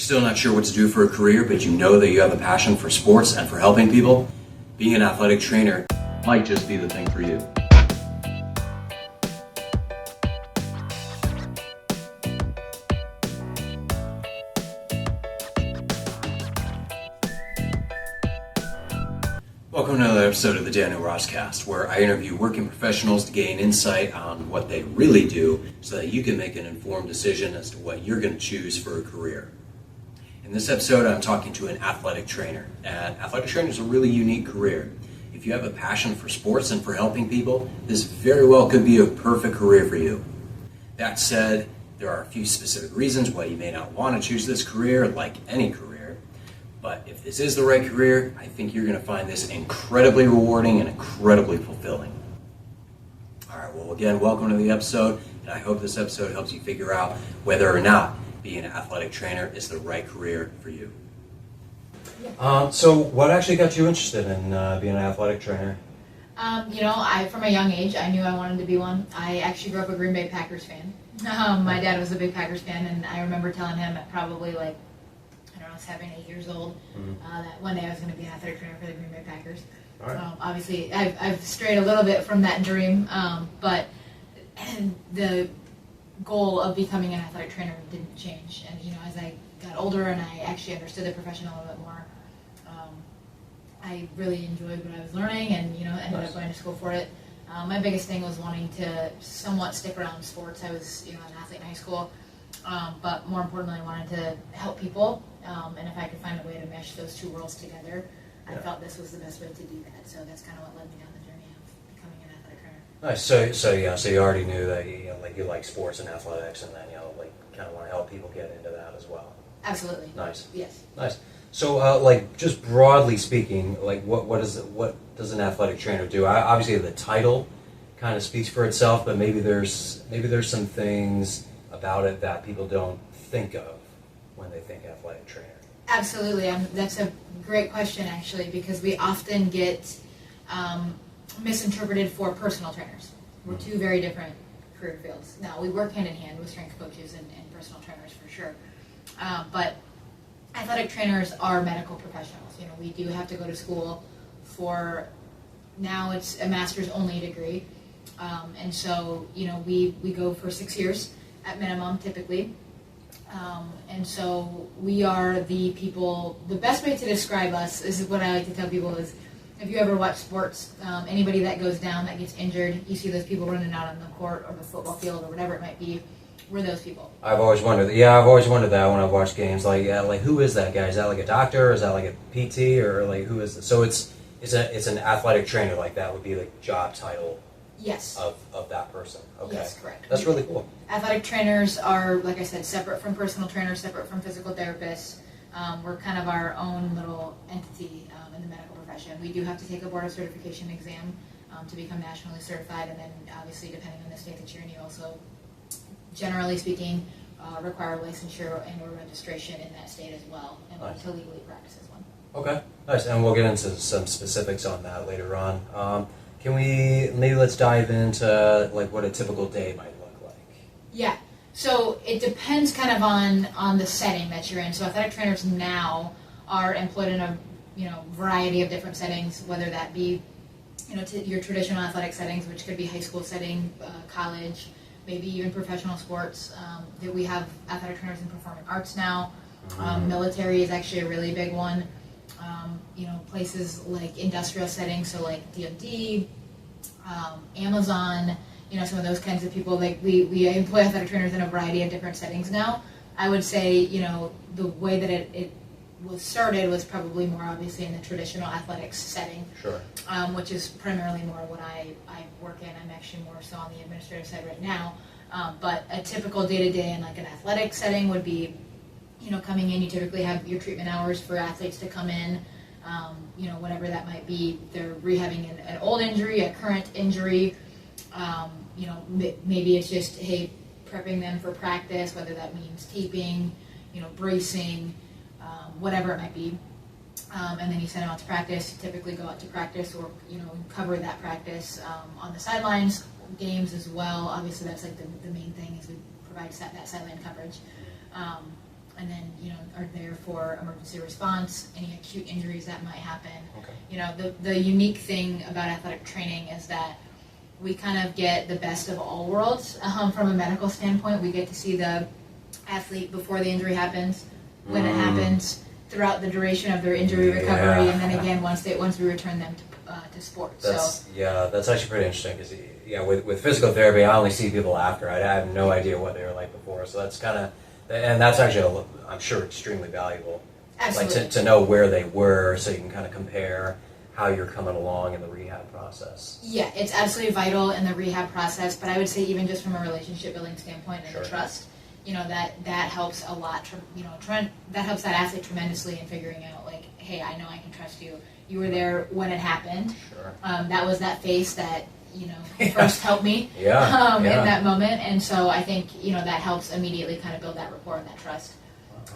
Still not sure what to do for a career, but you know that you have a passion for sports and for helping people? Being an athletic trainer might just be the thing for you. Welcome to another episode of the Daniel Rosscast, where I interview working professionals to gain insight on what they really do so that you can make an informed decision as to what you're going to choose for a career. In this episode, I'm talking to an athletic trainer. And athletic training is a really unique career. If you have a passion for sports and for helping people, this very well could be a perfect career for you. That said, there are a few specific reasons why you may not want to choose this career, like any career. But if this is the right career, I think you're going to find this incredibly rewarding and incredibly fulfilling. All right, well, again, welcome to the episode, and I hope this episode helps you figure out whether or not being an athletic trainer is the right career for you. So what actually got you interested in being an athletic trainer? From a young age, I knew I wanted to be one. I actually grew up a Green Bay Packers fan. My dad was a big Packers fan, and I remember telling him at probably 7, 8 years old, that one day I was going to be an athletic trainer for the Green Bay Packers. All right. Obviously, I've strayed a little bit from that dream, but the goal of becoming an athletic trainer didn't change. And as I got older and I actually understood the profession a little bit more, I really enjoyed what I was learning, and ended up going to school for it. My biggest thing was wanting to somewhat stick around sports. I was an athlete in high school, but more importantly, I wanted to help people. And if I could find a way to mesh those two worlds together, I felt this was the best way to do that. So that's kind of what led me down the journey of becoming an athletic trainer. Nice. So you already knew that you like sports and athletics, and then kind of want to help people get into that as well. Absolutely. Nice. Yes. Nice. So just broadly speaking, what does an athletic trainer do? Obviously, the title kind of speaks for itself, but maybe there's some things about it that people don't think of when they think athletic trainer. Absolutely. That's a great question, actually, because we often get misinterpreted for personal trainers. We're two very different career fields. Now, we work hand in hand with strength coaches and personal trainers for sure, but athletic trainers are medical professionals. We do have to go to school for, now it's a master's only degree, and so we go for 6 years at minimum typically. And so we are the people, the best way to describe us, this is what I like to tell people, is if you ever watch sports, anybody that goes down, that gets injured, you see those people running out on the court or the football field or whatever it might be, we're those people. I've always wondered that when I've watched games, who is that guy? Is that like a doctor, or is that like a PT, or who is it? So it's an athletic trainer, that would be the job title. Yes. Of that person. Okay. Yes, correct. That's really cool. Athletic trainers are, like I said, separate from personal trainers, separate from physical therapists. We're kind of our own little entity in the medical profession. We do have to take a board of certification exam to become nationally certified, and then obviously depending on the state that you're in, you also, generally speaking, require licensure and or registration in that state as well, and Nice. to legally practice as one. Okay. Nice. And we'll get into some specifics on that later on. Let's dive into what a typical day might look like. Yeah, so it depends kind of on the setting that you're in. So athletic trainers now are employed in a variety of different settings, whether that be your traditional athletic settings, which could be high school setting, college, maybe even professional sports. That we have athletic trainers in performing arts now. Military is actually a really big one. Places like industrial settings, so like DoD, Amazon, some of those kinds of people. We employ athletic trainers in a variety of different settings now. I would say, the way that it was started was probably more obviously in the traditional athletics setting. Sure. Which is primarily more what I work in. I'm actually more so on the administrative side right now. But a typical day-to-day in an athletic setting would be, coming in, you typically have your treatment hours for athletes to come in, whatever that might be. They're rehabbing an old injury, a current injury, maybe it's just, hey, prepping them for practice, whether that means taping, bracing, whatever it might be. And then you send them out to practice, typically go out to practice or, cover that practice on the sidelines, games as well. Obviously that's the main thing is we provide that sideline coverage. and then are there for emergency response, any acute injuries that might happen. Okay. The unique thing about athletic training is that we kind of get the best of all worlds from a medical standpoint. We get to see the athlete before the injury happens, when it happens, throughout the duration of their injury recovery, Yeah. and then again once we return them to sports. That's actually pretty interesting because with physical therapy, I only see people after. I have no idea what they were like before, so that's kind of, and that's actually I'm sure extremely valuable. Absolutely. Like to know where they were, so you can kind of compare how you're coming along in the rehab process. Yeah, it's absolutely vital in the rehab process, but I would say even just from a relationship building standpoint and Sure. the trust, that helps a lot. That helps that athlete tremendously in figuring out, like, hey, I know I can trust you. You were there when it happened. Sure. That was that face that first helped me Yeah. in that moment, and so I think that helps immediately kind of build that rapport and that trust,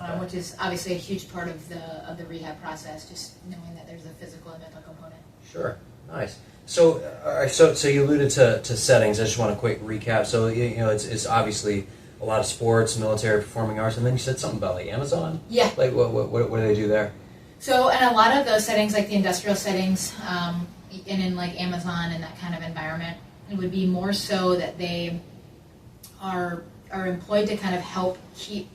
Okay. which is obviously a huge part of the rehab process. Just knowing that there's a physical and mental component. Sure. Nice. So, all right, so you alluded to settings. I just want a quick recap. So, it's obviously a lot of sports, military, performing arts, and then you said something about like Amazon. Yeah. Like, what do they do there? So in a lot of those settings, like the industrial settings, and in like Amazon and that kind of environment, it would be more so that they are employed to kind of help keep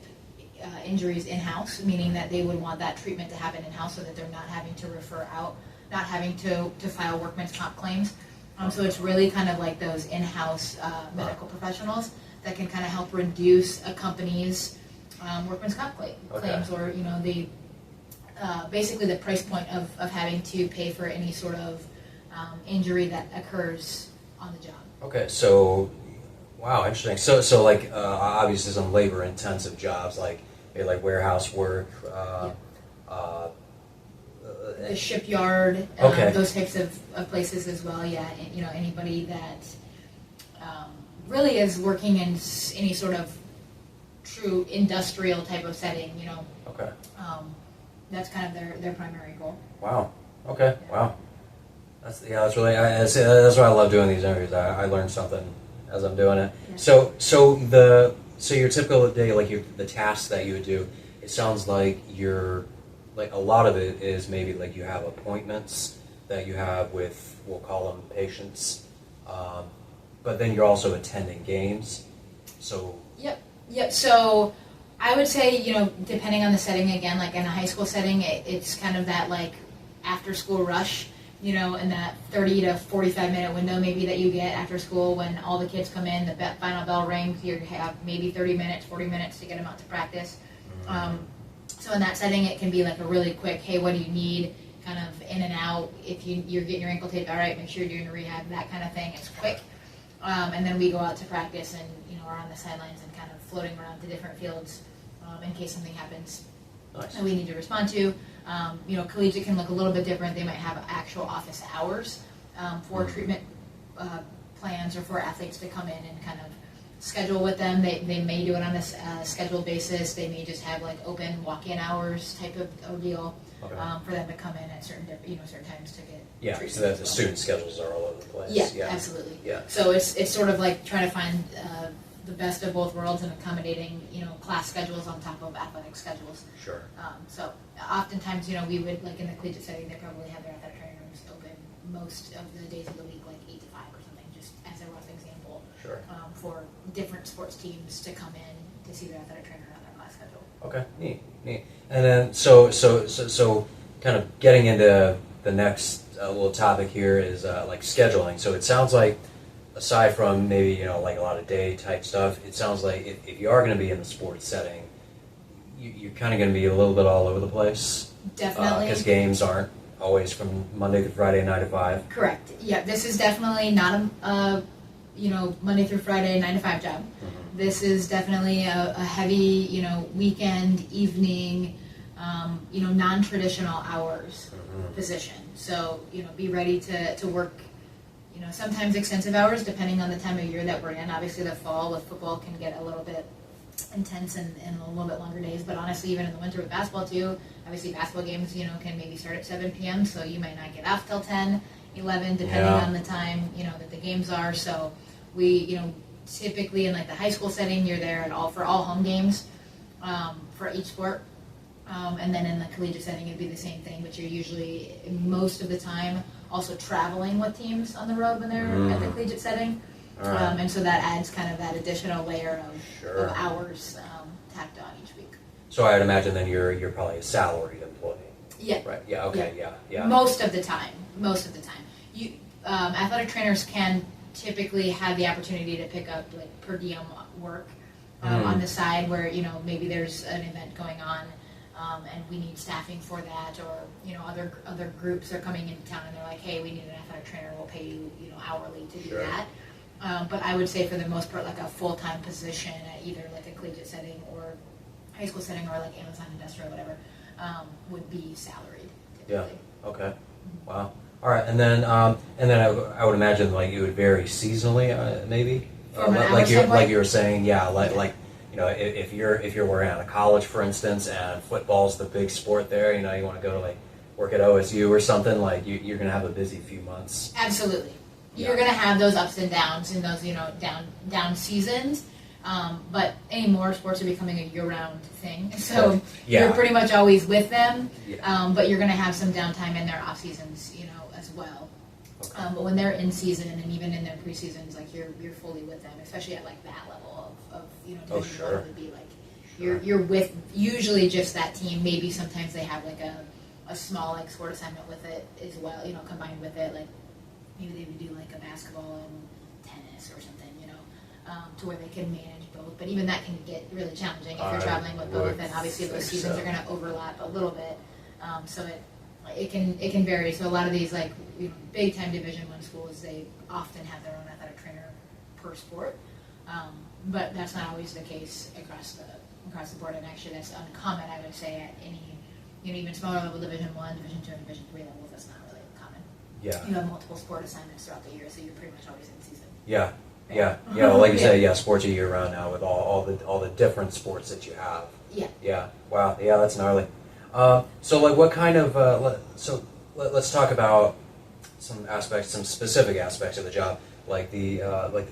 injuries in-house, meaning that they would want that treatment to happen in-house so that they're not having to refer out, not having to file workman's comp claims. So it's really kind of like those in-house medical professionals that can kind of help reduce a company's workman's comp claims, or basically the price point of having to pay for any sort of injury that occurs on the job. Okay, so wow, interesting. So like obviously some labor intensive jobs like warehouse work. The shipyard, Okay. those types of places as well. Yeah, and, anybody that really is working in any sort of true industrial type of setting. Okay. That's kind of their primary goal. Wow. Okay. Wow. That's really that's why I love doing these interviews. I learn something as I'm doing it. Yeah. So your typical day, like the tasks that you would do, it sounds like you're like a lot of it is maybe like you have appointments that you have with, we'll call them patients, but then you're also attending games. So Yep. So I would say, depending on the setting, again, like in a high school setting, it's kind of that like after school rush, in that 30 to 45 minute window maybe that you get after school when all the kids come in, the final bell rings, you have maybe 30 minutes, 40 minutes to get them out to practice. So in that setting, it can be like a really quick, hey, what do you need? Kind of in and out. If you're getting your ankle taped, all right, make sure you're doing a rehab, that kind of thing. It's quick. And then we go out to practice and, are on the sidelines and kind of floating around to different fields in case something happens nice. that we need to respond to. Collegiate can look a little bit different. They might have actual office hours for treatment plans or for athletes to come in and kind of schedule with them. They may do it on a scheduled basis. They may just have like open walk-in hours type of ordeal for them to come in at certain times to get treatment. So that the student schedules are all over the place. Yeah, absolutely. Yeah. So it's sort of like trying to find the best of both worlds and accommodating class schedules on top of athletic schedules. Sure. So oftentimes we would, like in the collegiate setting, they probably have their athletic training rooms open most of the days of the week, like 8 to 5 or something, just as a rough example. Sure. For different sports teams to come in to see their athletic trainer on their class schedule. Okay, neat. And then so kind of getting into the next little topic here is like scheduling. So it sounds like aside from maybe like a lot of day type stuff, it sounds like if you are going to be in the sports setting, you're kind of going to be a little bit all over the place. Definitely. Because games aren't always from Monday through Friday 9 to 5. Correct. Yeah, this is definitely not a Monday through Friday 9 to 5 job. Mm-hmm. This is definitely a heavy weekend, evening, non-traditional hours position. So be ready to work sometimes extensive hours depending on the time of year that we're in. Obviously the fall with football can get a little bit intense and a little bit longer days, but honestly even in the winter with basketball too, obviously basketball games can maybe start at 7 p.m. so you might not get off till 10, 11 depending on the time that the games are. So we typically in like the high school setting you're there for all home games. for each sport. And then in the collegiate setting, it'd be the same thing, but you're usually, most of the time, also traveling with teams on the road when they're at the collegiate setting. All right. And so that adds kind of that additional layer Sure. of hours tacked on each week. So I would imagine then you're probably a salaried employee, Yeah. right? Yeah. Okay. Yeah. Most of the time. You athletic trainers can typically have the opportunity to pick up like per diem work on the side where maybe there's an event going on and we need staffing for that, or other groups are coming into town and they're like, hey, we need an athletic trainer, we'll pay you hourly to do Sure. that. But I would say for the most part, like a full-time position at either like a collegiate setting or high school setting or like Amazon Industrial or whatever would be salaried Yeah. typically. Okay. Wow. All right, and then I would imagine like it would vary seasonally, maybe. From an hour like standpoint? you were saying, yeah. Like if you're working out of college, for instance, and football's the big sport there, you want to go to like work at OSU or something, like you're gonna have a busy few months. Absolutely. Yeah. You're going to have those ups and downs in those, down seasons. But anymore, sports are becoming a year-round thing. So Yeah. you're pretty much always with them. Yeah. But you're going to have some downtime in their off seasons, as well. Okay. But when they're in season and even in their pre-seasons, like you're fully with them, especially at like that level of Division Oh, I sure. would be like Sure. you're with usually just that team. Maybe sometimes they have like a small like sport assignment with it as well, combined with it, like maybe they would do like a basketball and tennis or something, to where they can manage both. But even that can get really challenging if I you're traveling with would both, and obviously those think seasons so. are going to overlap a little bit. So it can vary. So a lot of these like big time Division I schools, they often have their own athletic trainer per sport, but that's not always the case across the board. And actually, that's uncommon, I would say, at any even smaller level Division I, Division II, and Division III levels. That's not really common. Yeah. You have multiple sport assignments throughout the year, so you're pretty much always in season. Yeah. Well, like you Yeah. said, yeah, sports are year round now with all the different sports that you have. Yeah. Yeah. Wow. Yeah, that's gnarly. So, like, what kind of let's talk about some specific aspects of the job, like the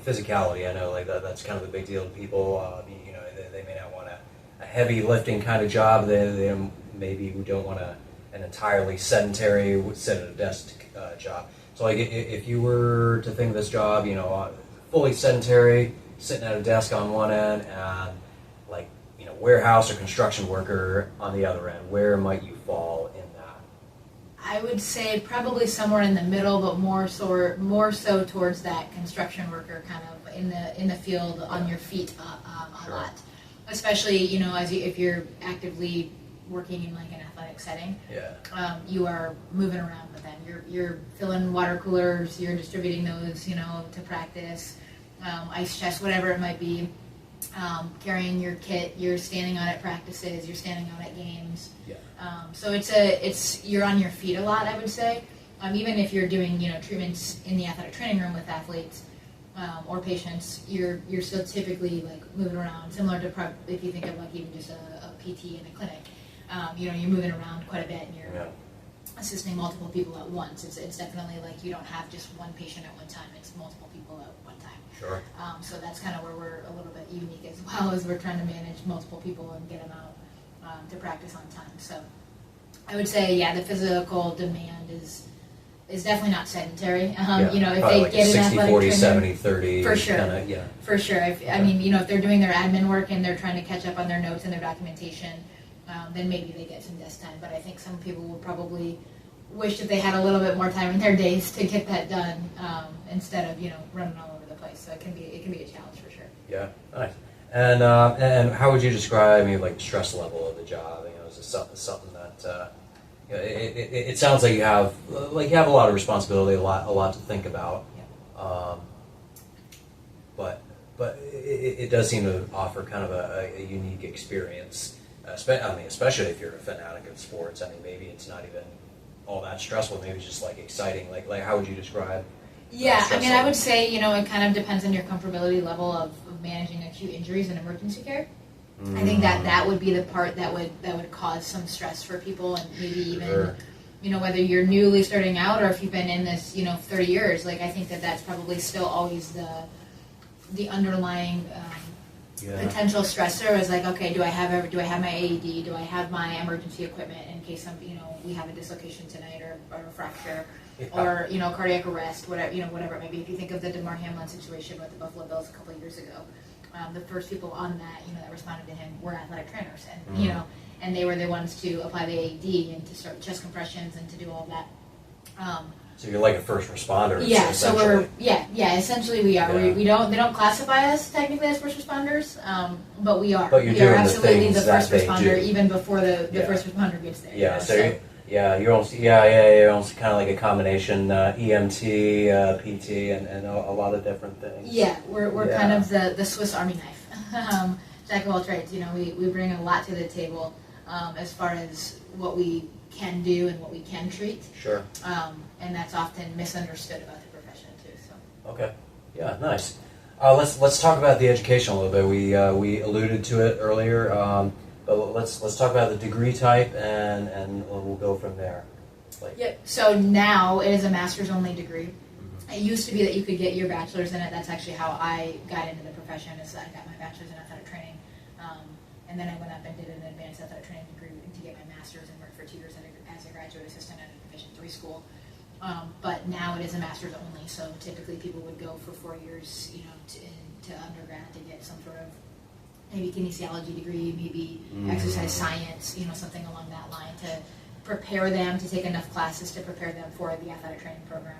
physicality. I know, like that's kind of a big deal to people. They may not want a heavy lifting kind of job. They maybe don't want an entirely sedentary, sit at a desk job. So, like, if you were to think of this job, fully sedentary, sitting at a desk on one end, and like warehouse or construction worker on the other end, where might you fall in that? I would say probably somewhere in the middle, but more so towards that construction worker kind of in the field on your feet a Sure. lot, especially if you're actively working in like an athletic setting. Yeah. You are moving around with them. You're filling water coolers. You're distributing those, to practice, ice chests, whatever it might be. Carrying your kit. You're standing on at practices. You're standing on at games. Yeah. So it's you're on your feet a lot, I would say. Even if you're doing treatments in the athletic training room with athletes or patients, you're still typically like moving around, similar to if you think of like even just a PT in a clinic. You're moving around quite a bit, and you're Yeah. assisting multiple people at once. It's definitely like you don't have just one patient at one time. It's multiple people at one time. Sure. So that's kind of where we're a little bit unique as well, as we're trying to manage multiple people and get them out to practice on time. So I would say, yeah, the physical demand is definitely not sedentary. If Probably they like get a an 60, athletic 40, trainer, 70, 30. For sure. Kinda, yeah. for sure. I mean, if they're doing their admin work and they're trying to catch up on their notes and their documentation, then maybe they get some desk time. But I think some people will probably wish that they had a little bit more time in their days to get that done instead of running all over the place. So it can be a challenge for sure. Yeah. Nice. And how would you describe maybe like the stress level of the job? Is it something that it sounds like you have a lot of responsibility, a lot to think about. But it does seem to offer kind of a unique experience. Especially if you're a fanatic of sports. I mean, maybe it's not even all that stressful. Maybe it's just like exciting. Like how would you describe? Yeah, stress I mean, I level? would say, it kind of depends on your comfortability level of managing acute injuries and emergency care. I think that would be the part that would cause some stress for people, and maybe even, Sure. whether you're newly starting out or if you've been in this, 30 years. Like, I think that's probably still always the underlying Yeah. potential stressor is like, okay, do I have my AED? Do I have my emergency equipment in case we have a dislocation tonight or a fracture Yeah. or cardiac arrest, whatever it may be. If you think of the Damar Hamlin situation with the Buffalo Bills a couple of years ago, the first people on that that responded to him were athletic trainers, and and they were the ones to apply the AED and to start chest compressions and to do all that. So you're like a first responder. Yeah, so we're essentially. essentially we are. Yeah. We don't they don't classify us technically as first responders, but we are. But you're we doing are the absolutely things the first that they responder do. even before the Yeah. first responder gets there. Yeah. So you're almost you're almost kind of like a combination EMT, PT, and a lot of different things. Yeah, we're Yeah. kind of the Swiss Army knife. Jack of all trades. We bring a lot to the table as far as what we can do and what we can treat. Sure. And that's often misunderstood about the profession too. So Okay. Yeah. Nice. Let's talk about the education a little bit. We alluded to it earlier, but let's talk about the degree type and we'll go from there. yep. So now it is a master's only degree. It used to be that you could get your bachelor's in it. That's actually how I got into the profession. Is I got my bachelor's in athletic training, and then I went up and did an advanced athletic training degree to get my master's and worked for 2 years as a graduate assistant at a Division III school. But now it is a master's only. So typically people would go for 4 years, to undergrad to get some sort of maybe kinesiology degree, maybe exercise science, something along that line to prepare them to take enough classes to prepare them for the athletic training program.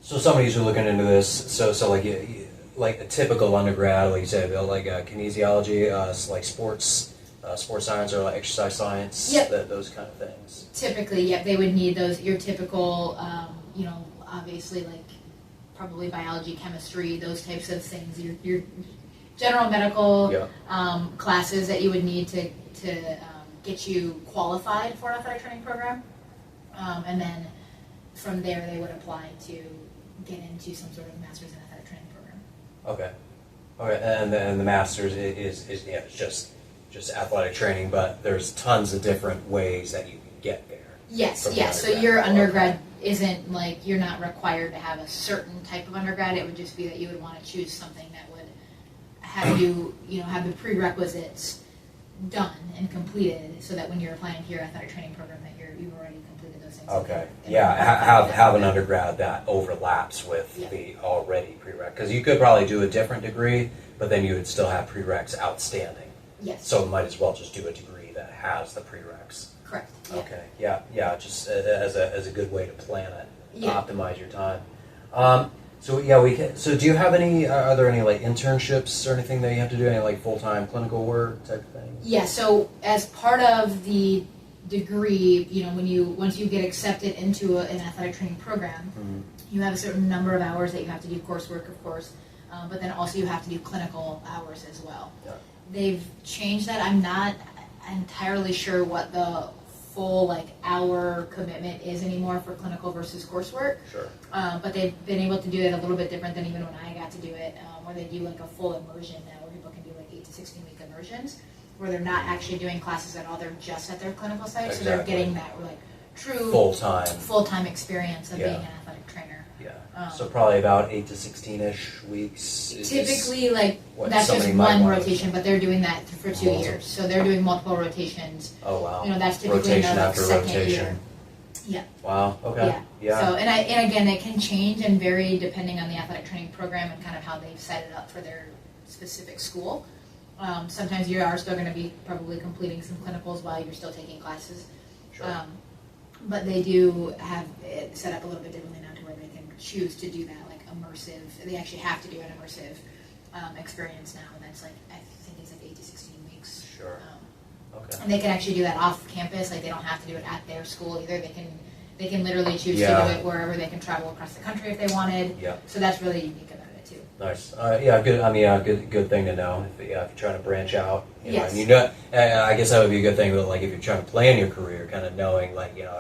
So somebody who's looking into this, so like a typical undergrad, like you said, like kinesiology, like sports science or like exercise science, Yep. those kind of things. Typically, yep, they would need those. Your typical, obviously like probably biology, chemistry, those types of things. Your general medical Yeah. classes that you would need to get you qualified for an athletic training program, and then from there they would apply to get into some sort of master's in athletic training program. Okay, and then the master's is it's just athletic training, but there's tons of different ways that you can get there. Yes, From yes. So undergrad. your Okay. undergrad isn't like you're not required to have a certain type of undergrad. It would just be that you would want to choose something that would have you, have the prerequisites done and completed, so that when you're applying to your athletic training program, that you've already completed those things. Okay, And yeah, have an undergrad that overlaps with Yeah. the already prereq, because you could probably do a different degree, but then you would still have prereqs outstanding. Yes. So might as well just do a degree that has the prereqs. Correct. Yeah. Okay, yeah, just as a good way to plan it, Yeah. optimize your time. So we can. So do you have any? Are there any like internships or anything that you have to do? Any like full-time clinical work type of things? Yeah. So as part of the degree, once you get accepted into an athletic training program, you have a certain number of hours that you have to do coursework, of course, but then also you have to do clinical hours as well. Yeah. They've changed that. I'm not entirely sure what the full hour commitment is anymore for clinical versus coursework. Sure. But they've been able to do it a little bit different than even when I got to do it, where they do a full immersion now, where people can do 8 to 16-week immersions, where they're not actually doing classes at all. They're just at their clinical site, so they're Exactly. getting that true Full-time. full-time experience of Yeah. being an athletic trainer. Yeah. So probably about 8 to 16-ish weeks. is- Typically, what that's just somebody might one wanna- rotation, but they're doing that for 2 Multiple. years. So they're doing multiple rotations. Oh wow. That's typically rotation in the after second rotation. year. Yeah. Wow. Okay. Yeah. Yeah. So and again, it can change and vary depending on the athletic training program and kind of how they've set it up for their specific school. Sometimes you are still going to be probably completing some clinicals while you're still taking classes. Sure. But they do have it set up a little bit differently now to where they can choose to do that immersive. They actually have to do an immersive experience now, and that's I think it's 8 to 16 weeks. Sure. Okay. And they can actually do that off campus. They don't have to do it at their school either. They can literally choose Yeah. to do it wherever. They can travel across the country if they wanted. Yeah. So that's really unique about it too. Nice. Yeah, good. I mean, good thing to know if you're trying to branch out. Yes. And I guess that would be a good thing. But if you're trying to plan your career, kind of knowing if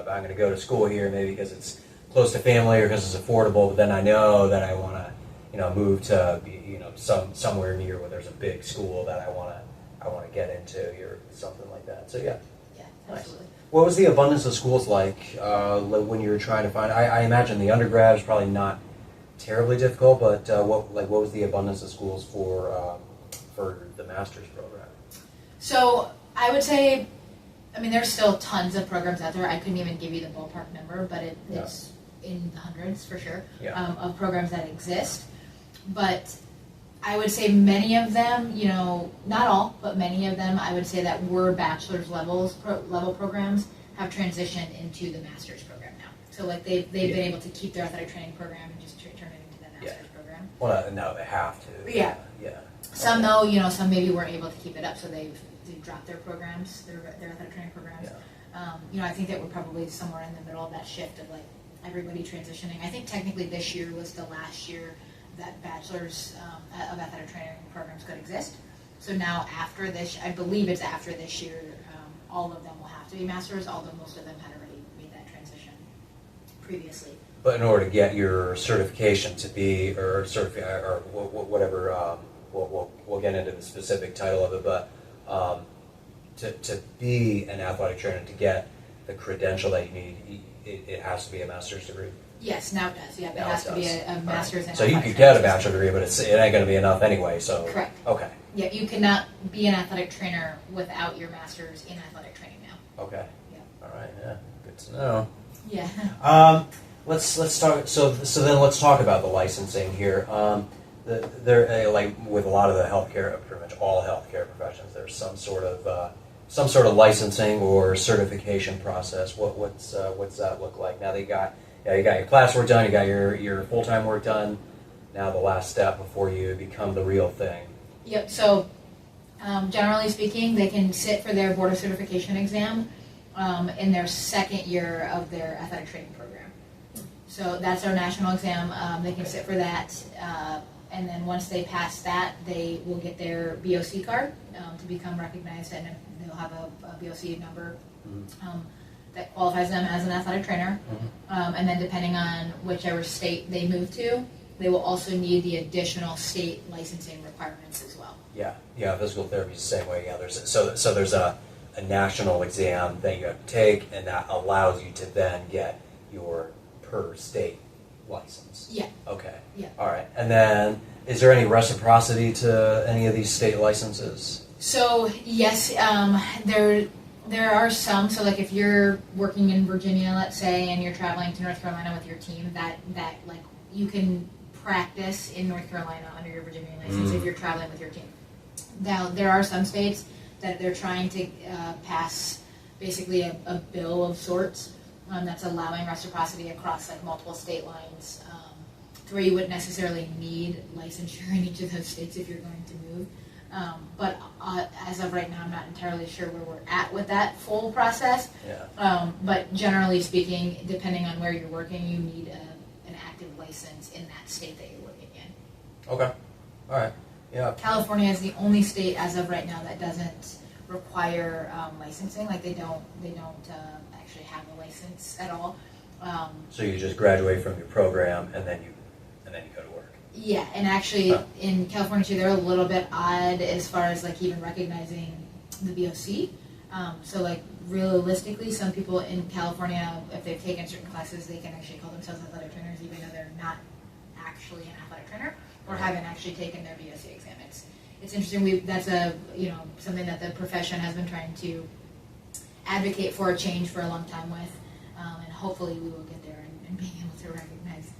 I'm going to go to school here, maybe because it's close to family or because it's affordable, but then I know that I want to, move to somewhere near where there's a big school that I want to get into or something like that. So yeah. Yeah, Nice. absolutely. What was the abundance of schools like when you were trying to find? I imagine the undergrad is probably not terribly difficult, but what was the abundance of schools for the master's program? So I would say, I mean, there's still tons of programs out there. I couldn't even give you the ballpark number, but it's in the hundreds for sure of programs that exist. But I would say many of them, you know, not all, but many of them, I would say that were bachelor's level programs have transitioned into the master's program now. So like they've been able to keep their athletic training program and just turn it into the master's program. Well, no, they have to. Yeah. Yeah. Some though, you know, some maybe weren't able to keep it up, so they've dropped their programs, their athletic training programs. Yeah. You know, I think that we're probably somewhere in the middle of that shift of like everybody transitioning. I think technically this year was the last year that bachelor's of athletic training programs could exist. So now after this, I believe it's after this year, all of them will have to be masters, although most of them had already made that transition previously. But in order to get your certification to be, or whatever, we'll get into the specific title of it, but to be an athletic trainer, to get the credential that you need, it has to be a master's degree. Yes, now it does. Yeah, it Now has it to be does. a master's. So you could get a bachelor's degree, but it ain't going to be enough anyway. So Correct. Okay. Yeah, you cannot be an athletic trainer without your master's in athletic training now. Okay. Yeah. All right. Yeah. Good to know. Yeah. Let's talk. So then let's talk about the licensing here. There, like with a lot of the healthcare, pretty much all healthcare professions, there's some sort of licensing or certification process. What's that look like? Now you got your classwork done, you got your full-time work done. Now the last step before you become the real thing. Yep. So, generally speaking, they can sit for their board of certification exam in their second year of their athletic training program. So that's our national exam. They can sit for that, and then once they pass that, they will get their BOC card to become recognized, and they'll have a BOC number that qualifies them as an athletic trainer. And then depending on whichever state they move to, they will also need the additional state licensing requirements as well. Yeah. Physical therapy is the same way. Yeah. There's a national exam that you have to take, and that allows you to then get your per state license. Yeah. Okay. Yeah. All right. And then, is there any reciprocity to any of these state licenses? So yes, there are some. So like if you're working in Virginia, let's say, and you're traveling to North Carolina with your team, that like you can practice in North Carolina under your Virginia license if you're traveling with your team. Now there are some states that they're trying to pass basically a bill of sorts that's allowing reciprocity across like multiple state lines, to where you wouldn't necessarily need licensure in each of those states if you're going to move. But as of right now, I'm not entirely sure where we're at with that full process. Yeah. But generally speaking, depending on where you're working, you need an active license in that state that you're working in. Okay. All right. Yeah. California is the only state as of right now that doesn't require licensing. Like they don't actually have a license at all. So you just graduate from your program and then you go to work. Yeah, and actually in California too, they're a little bit odd as far as like even recognizing the BOC. So like realistically, some people in California, if they've taken certain classes, they can actually call themselves athletic trainers, even though they're not actually an athletic trainer or haven't actually taken their BOC exam. It's interesting. That's something that the profession has been trying to advocate for a change for a long time with, and hopefully we will get there and being able to recognize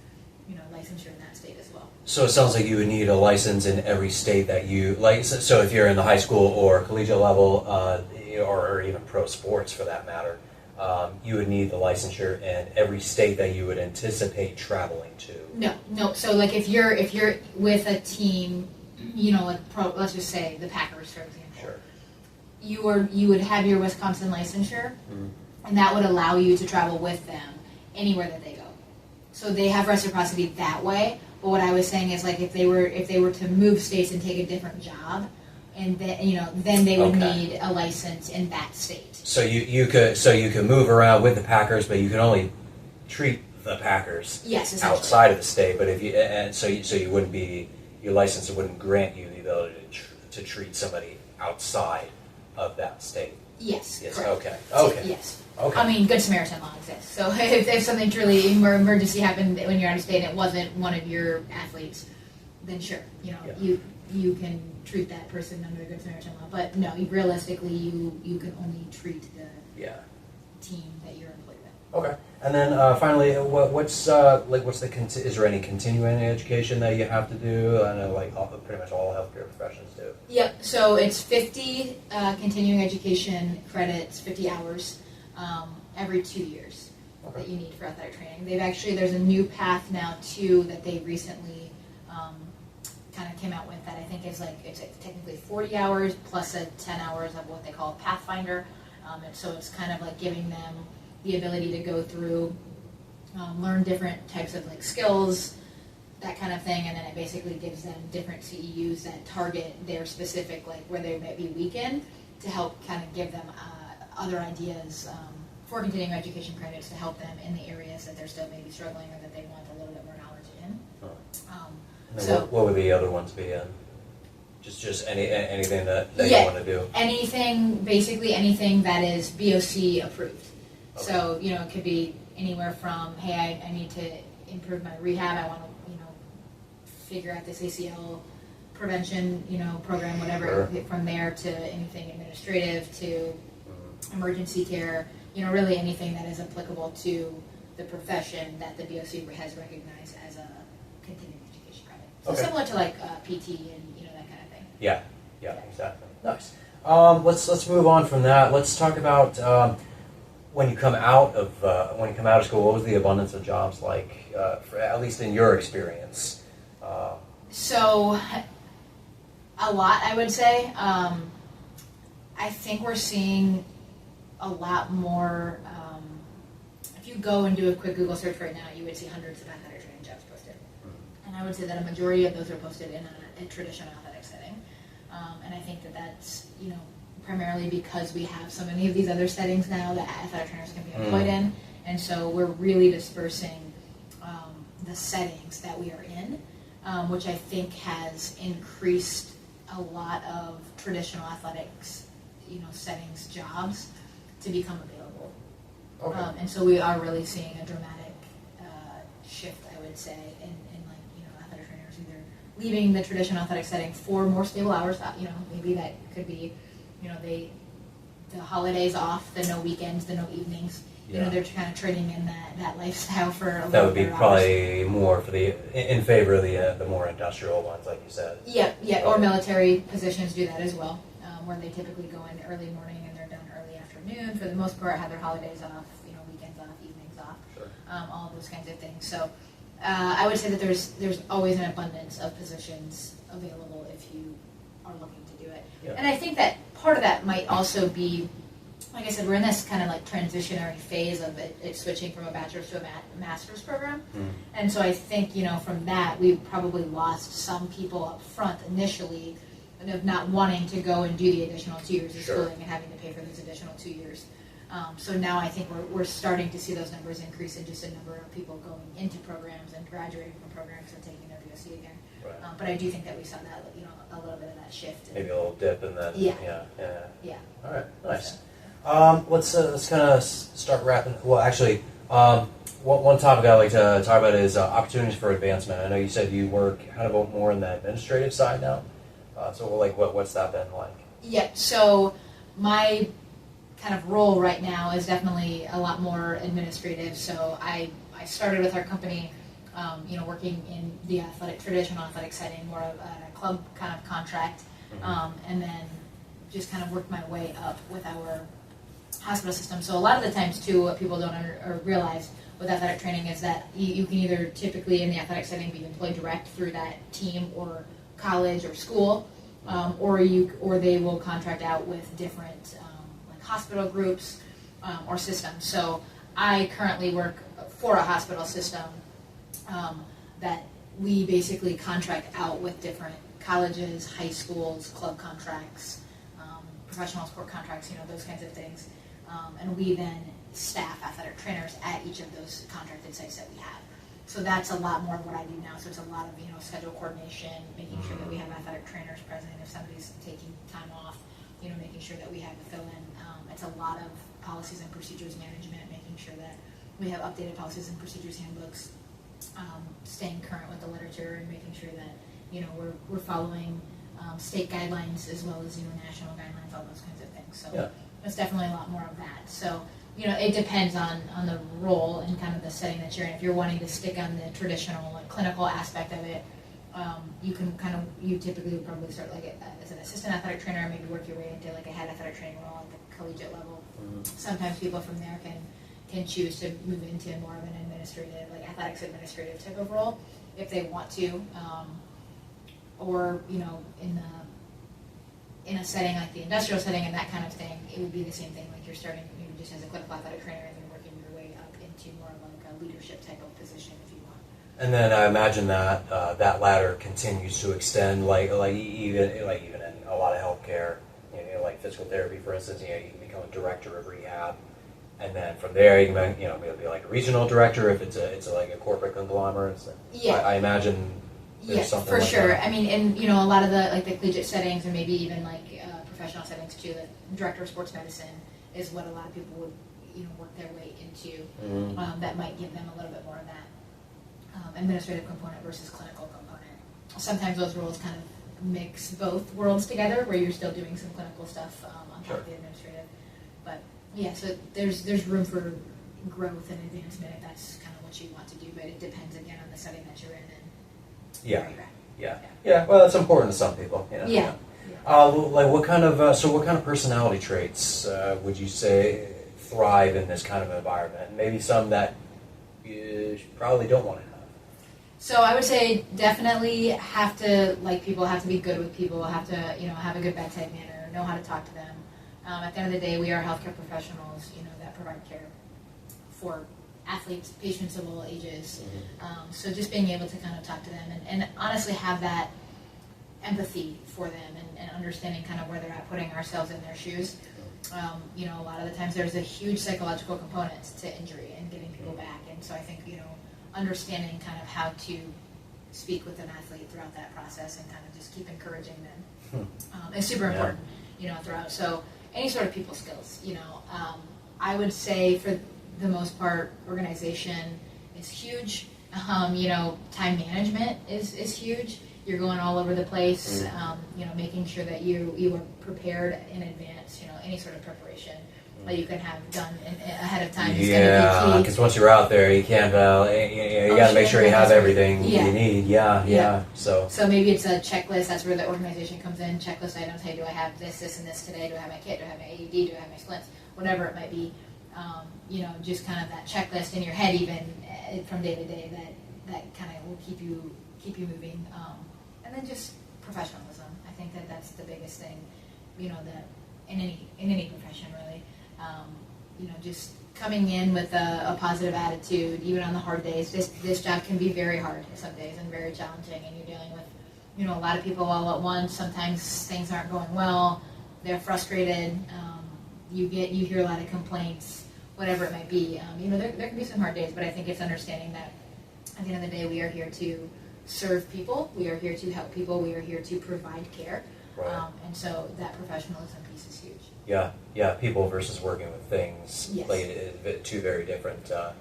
licensure in that state as well. So it sounds like you would need a license in every state that you like. So if you're in the high school or collegiate level, or even pro sports for that matter, you would need the licensure in every state that you would anticipate traveling to. No. So like if you're with a team, let's just say the Packers, for example. Sure. You would have your Wisconsin licensure, and that would allow you to travel with them anywhere that they go. So they have reciprocity that way. But what I was saying is like if they were to move states and take a different job, and then they would need a license in that state. So you could move around with the Packers, but you can only treat the Packers outside of the state. But you wouldn't be, your license wouldn't grant you the ability to treat somebody outside of that state. Yes. Correct. Okay. Yes. Okay. I mean, Good Samaritan law exists. So if something truly emergency happened when you're out of state and it wasn't one of your athletes, then sure, you can treat that person under the Good Samaritan law. But no, realistically, you can only treat the Yeah. team that you're employed with. Okay. And then finally, what's is there any continuing education that you have to do? I know pretty much all healthcare professions do. Yep. So it's 50 continuing education credits, 50 hours every 2 years that you need for athletic training. There's a new path now too that they recently kind of came out with that I think is it's technically 40 hours plus 10 hours of what they call Pathfinder. And so it's kind of like giving them the ability to go through, learn different types of skills, that kind of thing, and then it basically gives them different CEUs that target their specific, where they might be weak in, to help kind of give them other ideas for continuing education credits to help them in the areas that they're still maybe struggling or that they want a little bit more knowledge in. And then what would the other ones be in? Just anything that you want to do? Basically anything that is BOC approved. Okay. So, it could be anywhere from, hey, I need to improve my rehab, I want to, figure out this ACL prevention, program, whatever, Sure. from there to anything administrative to emergency care, really anything that is applicable to the profession that the BOC has recognized as a continuing education credit. So Okay. similar to PT and, that kind of thing. Yeah, exactly. Nice. Let's move on from that. Let's talk about when you come out of school. What was the abundance of jobs like, at least in your experience? So, a lot, I would say. I think we're seeing a lot more. If you go and do a quick Google search right now, you would see hundreds of athletic training jobs posted. And I would say that a majority of those are posted in a traditional athletic setting. And I think that that's, primarily because we have so many of these other settings now that athletic trainers can be employed in. And so we're really dispersing the settings that we are in, which I think has increased a lot of traditional athletics, settings, jobs to become available. Okay. And so we are really seeing a dramatic shift, I would say, in athletic trainers either leaving the traditional athletic setting for more stable hours. Maybe that could be, the holidays off, the no weekends, the no evenings. Yeah. They're kind of trading in that lifestyle for a That little would be better hours. probably more in favor of the more industrial ones, like you said. Yeah, or military positions do that as well, where they typically go in early morning and they're done early afternoon. For the most part, have their holidays off, weekends off, evenings off, Sure. all those kinds of things. So I would say that there's always an abundance of positions available if you are looking to do it. Yeah. And I think that part of that might also be, like I said, we're in this kind of transitionary phase of it switching from a bachelor's to a master's program. And so I think, from that, we probably lost some people up front initially of not wanting to go and do the additional 2 years of Sure. schooling and having to pay for those additional 2 years. So now I think we're starting to see those numbers increase in just a number of people going into programs and graduating from programs and taking their BOC again. Right. But I do think that we saw that, a little bit of that shift. Maybe a little dip and then Yeah. Yeah. All right, nice. Let's kind of start wrapping. Well, actually, one topic I like to talk about is opportunities for advancement. I know you said you work kind of more on the administrative side now. So, what's that been like? Yeah, so my kind of role right now is definitely a lot more administrative. So I started with our company, working in the traditional athletic setting, more of a club kind of contract, and then just kind of worked my way up with our hospital system. So a lot of the times too, what people don't or realize with athletic training is that you can either typically in the athletic setting be employed direct through that team or college or school, or they will contract out with different hospital groups or systems. So I currently work for a hospital system that we basically contract out with different colleges, high schools, club contracts, professional sport contracts, those kinds of things. And we then staff athletic trainers at each of those contracted sites that we have. So that's a lot more of what I do now. So it's a lot of schedule coordination, making sure that we have athletic trainers present if somebody's taking time off, making sure that we have the fill-in. It's a lot of policies and procedures management, making sure that we have updated policies and procedures handbooks, staying current with the literature, and making sure that we're following state guidelines as well as national guidelines, all those kinds of things. So Yeah. there's definitely a lot more of that. So it depends on the role and kind of the setting that you're in. If you're wanting to stick on the traditional clinical aspect of it, you typically would probably start as an assistant athletic trainer, and maybe work your way into a head athletic training role at the collegiate level. Sometimes people from there can choose to move into more of an administrative, athletics administrative type of role if they want to, or in a setting like the industrial setting and that kind of thing, it would be the same thing. You're starting maybe just as a clinical athletic trainer and then working your way up into more of a leadership type of position if you want. And then I imagine that that ladder continues to extend, even in a lot of healthcare, like physical therapy, for instance. You can become a director of rehab, and then from there you can be like a regional director if it's a corporate conglomerate. So Yeah. I imagine there's something for like sure. that. I mean, and a lot of the collegiate settings, and maybe even professional settings too. The director of sports medicine is what a lot of people would work their way into. That might give them a little bit more of that administrative component versus clinical component. Sometimes those roles kind of mix both worlds together, where you're still doing some clinical stuff on top of the administrative. But yeah, so there's room for growth and advancement if that's kind of what you want to do. But it depends again on the setting that you're in and where you're at. Yeah. Well, that's important to some people. Yeah. What kind of personality traits would you say thrive in this kind of environment? Maybe some that you probably don't want to have. So I would say definitely people have to be good with people, have to have a good bedside manner, know how to talk to them. At the end of the day, we are healthcare professionals, that provide care for athletes, patients of all ages. So just being able to kind of talk to them and honestly have that empathy for them and understanding kind of where they're at, putting ourselves in their shoes. A lot of the times there's a huge psychological component to injury and getting people back. And so I think, understanding kind of how to speak with an athlete throughout that process and kind of just keep encouraging them is super important, throughout. So any sort of people skills, I would say for the most part, organization is huge. Time management is huge. You're going all over the place, making sure that you are prepared in advance, any sort of preparation that you can have done ahead of time is going to be key. Because once you're out there, you can't, you got to make sure you have everything you need. Yeah. So maybe it's a checklist. That's where the organization comes in. Checklist items. Hey, do I have this, and this today? Do I have my kit? Do I have my AED? Do I have my splints? Whatever it might be. Just kind of that checklist in your head, even from day to day, that kind of will keep you moving. And then just professionalism. I think that's the biggest thing. That in any profession really. Just coming in with a positive attitude, even on the hard days. This job can be very hard some days and very challenging, and you're dealing with a lot of people all at once. Sometimes things aren't going well. They're frustrated. You hear a lot of complaints, whatever it might be. There can be some hard days, but I think it's understanding that at the end of the day, we are here to serve people. We are here to help people. We are here to provide care. Right. And so that professionalism piece is huge. Yeah, people versus working with things. Yes. Two very different Gotta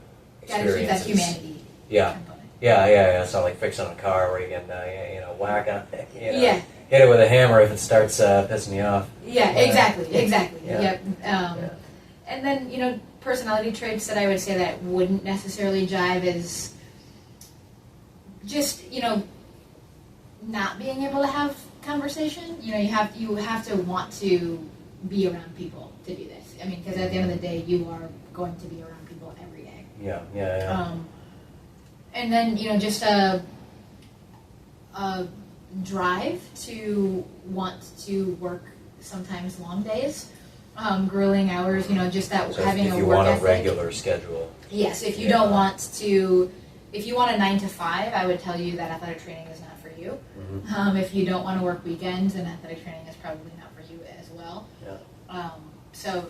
experiences. keep that humanity component. Yeah. It's not like fixing a car where you can, whack on it. Yeah. Hit it with a hammer if it starts pissing you off. Yeah, exactly. Yeah. Yep. And then, personality traits that I would say that wouldn't necessarily jive is just, not being able to have conversation. You have to want to be around people to do this. I mean, because at the end of the day, you are going to be around people every day. Yeah. And then, just a drive to want to work sometimes long days, grueling hours, just that So having if a you work want ethic. a regular schedule. Yes, if you don't want to, if you want a 9 to 5, I would tell you that athletic training is not for you. If you don't want to work weekends, then athletic training is probably not for you as well. Yeah. So,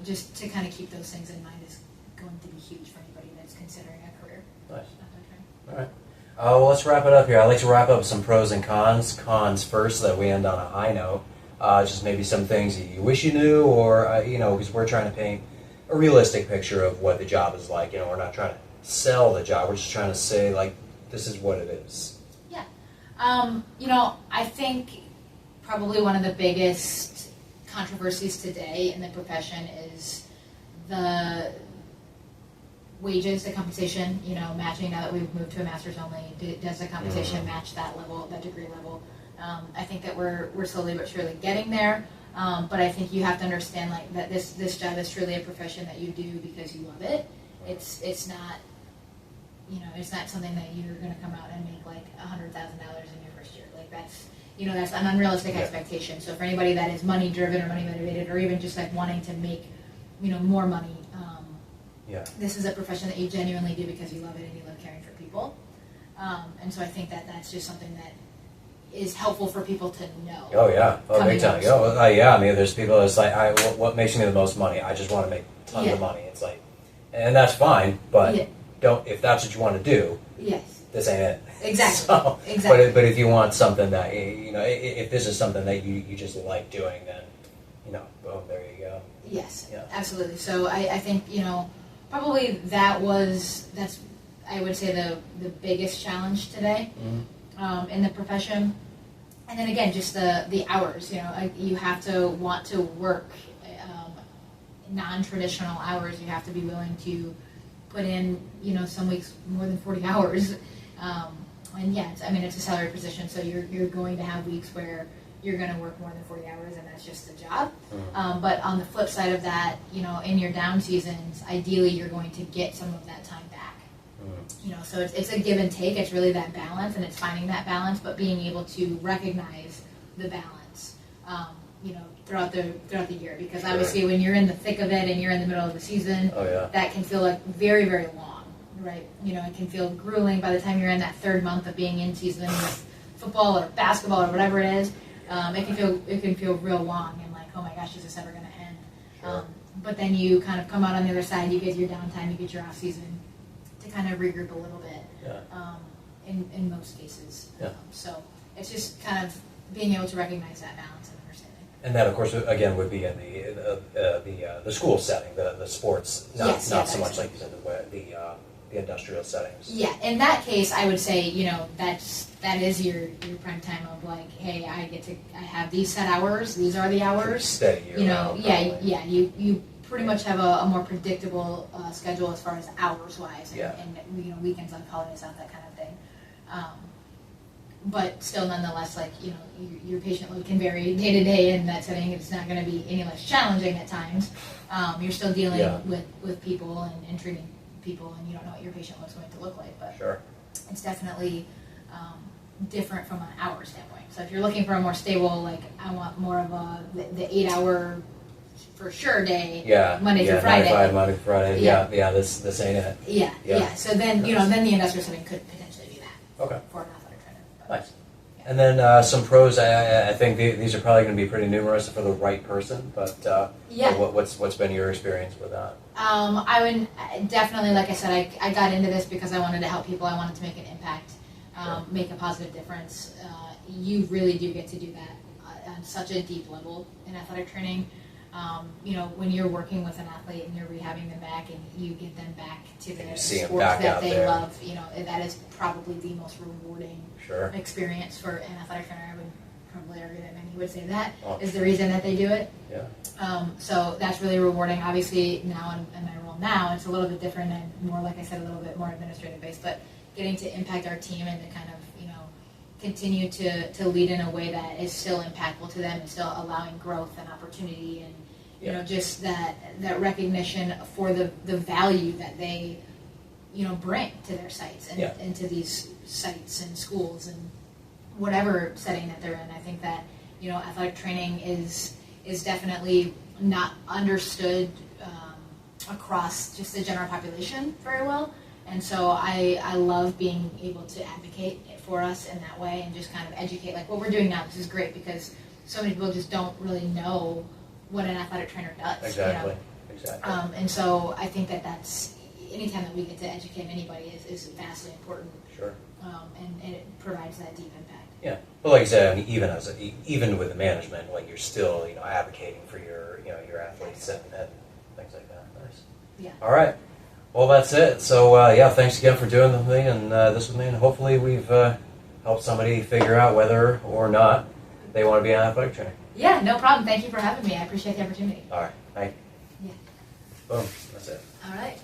just to kind of keep those things in mind is going to be huge for anybody that's considering a career. Nice. Athletic training. All right. Well, let's wrap it up here. I like to wrap up some pros and cons. Cons first, so that we end on a high note. Just maybe some things you wish you knew, or because we're trying to paint a realistic picture of what the job is like. We're not trying to sell the job. We're just trying to say, this is what it is. Yeah. I think probably one of the biggest controversies today in the profession is the wages, the compensation, matching. Now that we've moved to a master's only, does the compensation match that level, that degree level? I think that we're slowly but surely getting there. But I think you have to understand that this job is truly a profession that you do because you love it. It's not, it's not something that you're going to come out and make like $100,000 in your first year. Like that's an unrealistic expectation. So for anybody that is money driven or money motivated, or even just like wanting to make, more money, this is a profession that you genuinely do because you love it and you love caring for people. And so I think that that's just something that is helpful for people to know. Oh yeah, big time. Yeah, I mean, there's people that's like, what makes me the most money? I just want to make tons of money. It's like, and that's fine, but don't, if that's what you want to do. Yes. This ain't it. Exactly. Exactly. But if you want something that if this is something that you just like doing, then boom, there you go. Yes. Yeah. Absolutely. So I think probably that's I would say the biggest challenge today. In the profession. And then again, just the hours, you have to want to work non-traditional hours. You have to be willing to put in, some weeks more than 40 hours. And yeah, it's a salary position, so you're going to have weeks where you're going to work more than 40 hours, and that's just the job. But on the flip side of that, in your down seasons, ideally you're going to get some of that time back. So it's a give and take. It's really that balance, and it's finding that balance, but being able to recognize the balance, throughout the year. Because obviously, when you're in the thick of it and you're in the middle of the season, that can feel like very, very long, right? It can feel grueling by the time you're in that third month of being in season with football or basketball or whatever it is. It can feel real long and like, oh my gosh, is this ever going to end? Sure. But then you kind of come out on the other side. You get your downtime, you get your off season to kind of regroup a little bit. In most cases. So it's just kind of being able to recognize that balance and understanding. And that, of course, again, would be in the school setting, the sports, not so much like you said the industrial settings. Yeah, in that case, I would say that is your prime time of like, hey, I have these set hours. These are the hours. Steady. You pretty much have a more predictable schedule as far as hours wise, and weekends on holidays out, that kind of thing. But still, nonetheless, your patient load can vary day to day in that setting. It's not going to be any less challenging at times. You're still dealing with people and treating people, and you don't know what your patient load's going to look like. But it's definitely different from an hour standpoint. So if you're looking for a more stable, I want more of the 8-hour for sure day, Monday through Friday. 9 to 5, Monday through Friday. This ain't it. Yeah. So then then the industrial setting could potentially be that. Okay. For an athletic trainer. But, nice. And then some pros. I think these are probably going to be pretty numerous for the right person. But what's been your experience with that? I would definitely, like I said, I got into this because I wanted to help people. I wanted to make an impact, make a positive difference. You really do get to do that on such a deep level in athletic training. When you're working with an athlete and you're rehabbing them back and you get them back to the sport that they love, that is probably the most rewarding experience for an athletic trainer. I would probably argue that many would say that is the reason that they do it. So that's really rewarding. Obviously, now in my role now, it's a little bit different and more, like I said, a little bit more administrative based, but getting to impact our team and to kind of, continue to lead in a way that is still impactful to them and still allowing growth and opportunity and just that recognition for the value that they bring to their sites and to these sites and schools and whatever setting that they're in. I think that athletic training is definitely not understood across just the general population very well. And so I love being able to advocate for us in that way and just kind of educate, like what we're doing now. This is great because so many people just don't really know what an athletic trainer does. Exactly. And so I think that that's, anytime that we get to educate anybody is vastly important. Sure. And it provides that deep impact. Yeah. Well, like I said, even with the management, you're still advocating for your athletes and things like that. Nice. Yeah. All right. Well, that's it. So, thanks again for doing the thing and this with me, and hopefully we've helped somebody figure out whether or not they want to be an athletic trainer. Yeah, no problem. Thank you for having me. I appreciate the opportunity. All right, thank you. Yeah. Boom, that's it. All right.